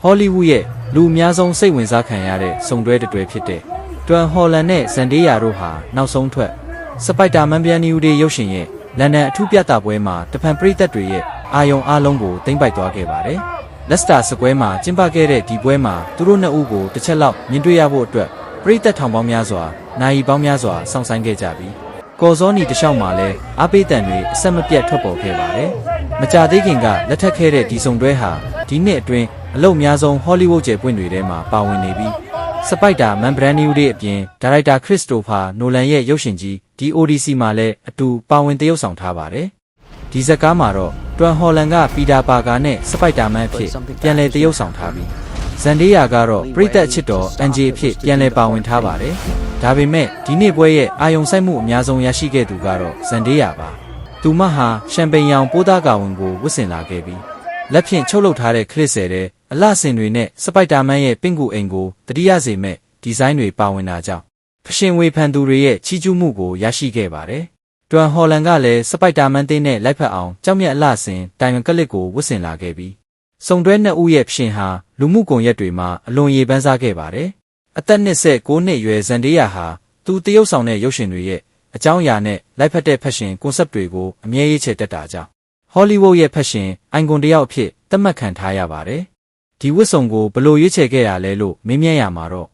ဟောလိဝုဒ်ရဲ့လူအများဆုံးစိတ်ဝင်စားခံရတဲ့စုံတွဲတစ်တွဲဖြစ်တဲ့တွမ်ဟော်လန်နဲ့ဇန်ဒေးယာတို့ဟာနောက်ဆုံးထွက်စပိုက်တာမန်ပြန်နီဦးဒေးရုပ်ရှင်ရဲ့လန်ဒန်အထူးပြသပွဲမှာတဖန်ပရိသတ်တွေရဲ့အာယုံအားလုံးကိုသိမ့်ပိုက်သွားခဲ့ပါတယ်။လက်စတာစကွဲမှာကျင်းပခဲ့တဲ့ဒီပွဲမှာသူတို့နှစ်ဦးကိုတစ်ချက်လောက်မြင်တွေ့ရဖို့အတွက်ပရိသတ်ထောင်ပေါင်းများစွာနိုင်ပေါင်းများစွာစောင့်ဆိုင်းခဲ့ကြပြီးကော်စောနီတလျှောက်မှာလည်းအားပေးတံတွေအဆက်မပြတ်ထွက်ပေါ်ခဲ့ပါတယ်။မကြာသေးခင်ကလက်ထပ်ခဲ့တဲ့ဒီစုံတွဲဟာဒီနှစ်အတွင်းအလုပ်များဆုံးဟောလိဝုဒ်ကျယ်ပွင့်တွေထဲမှာပါဝင်နေပြီးစပိုက်တာမန်ဘရန်နီဦးဒေးအပြင်ဒါရိုက်တာခရစ်စတိုဖာနိုလန်ရဲ့ရုပ်ရှင်ကြီးဒီ ODC မှာလည်းအတူပါဝင်သရုပ်ဆောင်ထားပါတယ်။ဒီဇာတ်ကားမှာတော့တွမ်ဟော်လန်ကပီတာပါကာနဲ့စပိုက်တာမန်အဖြစ်ပြန်လည်သရုပ်ဆောင်ထားပြီးဇန်ဒေးယာကတော့ပရိသတ်အချစ်တော်အန်ဂျီအဖြစ်ပြန်လည်ပါဝင်ထားပါတယ်။ဒါပေမဲ့ဒီနေ့ပွဲရဲ့အာယုံဆိုင်မှုအများဆုံးရရှိခဲ့သူကတော့ဇန်ဒေးယာပါ။သူမဟာရှမ်ပိန်ရောင်ပိုးသားကာဝင်ကိုဝတ်ဆင်လာခဲ့ပြီးလက်ဖြင့်ချုပ်လုပ်ထားတဲ့ခရစ်ဆယ်တဲ့အလှဆင်တွေနဲ့စပိုက်တာမန်ရဲ့ပင့်ကူအိမ်ကိုတတိယစေမဲ့ဒီဇိုင်းတွေပါဝင်တာကြောင့်ဖရှင်ဝေဖန်သူတွေရဲ့ချီးကျူးမှုကိုရရှိခဲ့ပါတယ်။တွမ်ဟော်လန်ကလည်းစပိုက်တာမန်သေးနဲ့လိုက်ဖက်အောင်ကြောက်မြတ်အလှဆင်တိုင်ဝမ်ကလစ်ကိုဝတ်ဆင်လာခဲ့ပြီးစုံတွဲနှစ်ဦးရဲ့ဖရှင်ဟာလူမှုကွန်ရက်တွေမှာအလွန်ရေပန်းစားခဲ့ပါတယ်။အသက်29နှစ်အရွယ်ဇန်ဒေးယာဟာသူတရုပ်ဆောင်တဲ့ရုပ်ရှင်တွေရဲ့အကြောင်းအရာနဲ့လိုက်ဖက်တဲ့ဖက်ရှင်ကွန်ဆပ်တွေကိုအမြဲရေးချဲ့တက်တာကြောင့်ဟောလိဝုဒ်ရဲ့ဖက်ရှင်အိုင်ကွန်တယောက်အဖြစ်သတ်မှတ်ခံထားရပါတယ်။ဒီဝတ်စုံကိုဘလို့ရွေးချယ်ခဲ့ရလဲလို့မေးမြန်းရမှာတော့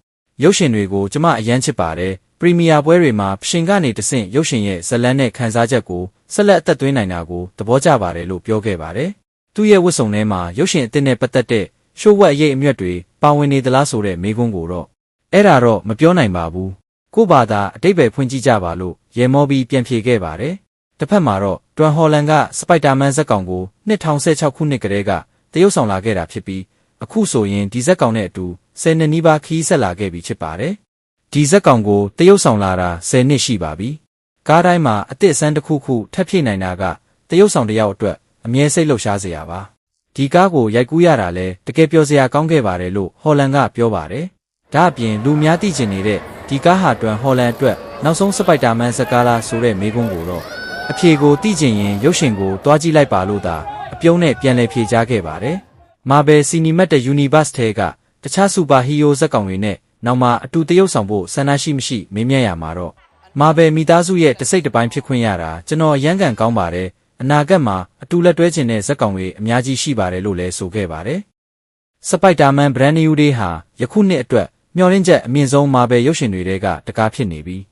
ရုပ်ရှင်တွေကိုကျမအရန်ချစ်ပါတယ်ပရီမီယာပွဲတွေမှာဖရှင်ကနေတဆင့်ရုပ်ရှင်ရဲ့ဇလန်းနဲ့ခန်းစားချက်ကိုဆက်လက်အသက်သွင်းနိုင်တာကိုသဘောကျပါတယ်လို့ပြောခဲ့ပါတယ်။သူ့ရဲ့ဝတ်စုံထဲမှာရုပ်ရှင်အသစ်နဲ့ပတ်သက်တဲ့ရှိုးဝက်အရေးအမြတ်တွေပါဝင်နေသလားဆိုတဲ့မေးခွန်းကိုတော့အဲ့ဒါတော့မပြောနိုင်ပါဘူး။ကို့ဘာသာအတိတ်ပဲဖွင့်ကြည့်ကြပါလို့ရေမောပြီးပြန်ဖြေခဲ့ပါတယ်။တစ်ဖက်မှာတော့တွမ်ဟော်လန်ကစပိုက်တာမန်ဇက်ကောင်ကို2016ခုနှစ်ကတည်းကတရုပ်ဆောင်လာခဲ့တာဖြစ်ပြီးအခုဆိုရင်ဒီဇက်ကောင်နဲ့အတူ10နှစ်နီးပါးခီးဆက်လာခဲ့ပြီဖြစ်ပါတယ်။ဒီဇက်ကောင်ကိုတရုပ်ဆောင်လာတာ10နှစ်ရှိပါပြီ။ကားတိုင်းမှာအသစ်အဆန်းတစ်ခုခုထပ်ဖြည့်နိုင်တာကတရုပ်ဆောင်တစ်ယောက်အတွက်အမြဲစိတ်လှုပ်ရှားစရာပါ။ဒီကားကိုရိုက်ကူးရတာလဲတကယ်ပျော်စရာကောင်းခဲ့ပါတယ်လို့ဟော်လန်ကပြောပါတယ်။ဒါအပြင်လူများသိကျင်နေတဲ့ဒီကားဟာတွမ်ဟော်လန်အတွက်နောက်ဆုံးစပိုက်တာမန်ဇက်ကားလားဆိုတဲ့မေးခွန်းကိုတော့အဖြေကိုသိကျင်ရင်ရုပ်ရှင်ကိုတွားကြည့်လိုက်ပါလို့သာအပြုံးနဲ့ပြန်လည်ဖြေကြားခဲ့ပါတယ်။ Marvel Cinematic Universe ထဲကတခြားစူပါဟီးရိုးဇက်ကောင်တွေနဲ့နောက်မှအတူတရုပ်ဆောင်ဖို့ဆန္ဒရှိမရှိမေးမြန်းရမှာတော့ Marvel မိသားစုရဲ့တစ်စိတ်တစ်ပိုင်းဖြစ်ခွင့်ရတာကျွန်တော်အရန်ကန်ကောင်းပါတယ်။အနာဂတ်မှာအတူလက်တွဲချင်တဲ့ဇက်ကောင်တွေအများကြီးရှိပါတယ်လို့လည်းဆိုခဲ့ပါတယ်။စပိုက်တာမန်ဘရန်နီဦးဒေးဟာယခုနှစ်အတွက်မျှော်လင့်ချက်အမြင့်ဆုံး Marvel ရုပ်ရှင်တွေကတကားဖြစ်နေပြီး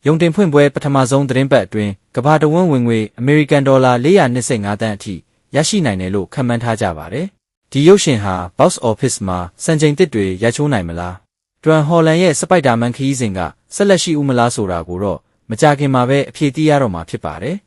ရုံတင်ဖွင့်ပွဲပထမဆုံးသတင်းပတ်အတွင်းကမ္ဘာတဝန်းဝင်ငွေအမေရိကန်ဒေါ်လာ425 သန်းအထိရရှိနိုင်တယ်လို့ခန့်မှန်းထားကြပါတယ်။ဒီရုပ်ရှင်ဟာ Box Office မှာစံချိန်သစ်တွေရိုက်ချိုးနိုင်မလား။တွမ်ဟော်လန်ရဲ့စပိုက်တာမန်ခရီးစဉ်ကဆက်လက်ရှိဦးမလားဆိုတာကိုတော့မကြခင်မှာပဲအဖြေသိရတော့မှာဖြစ်ပါတယ်။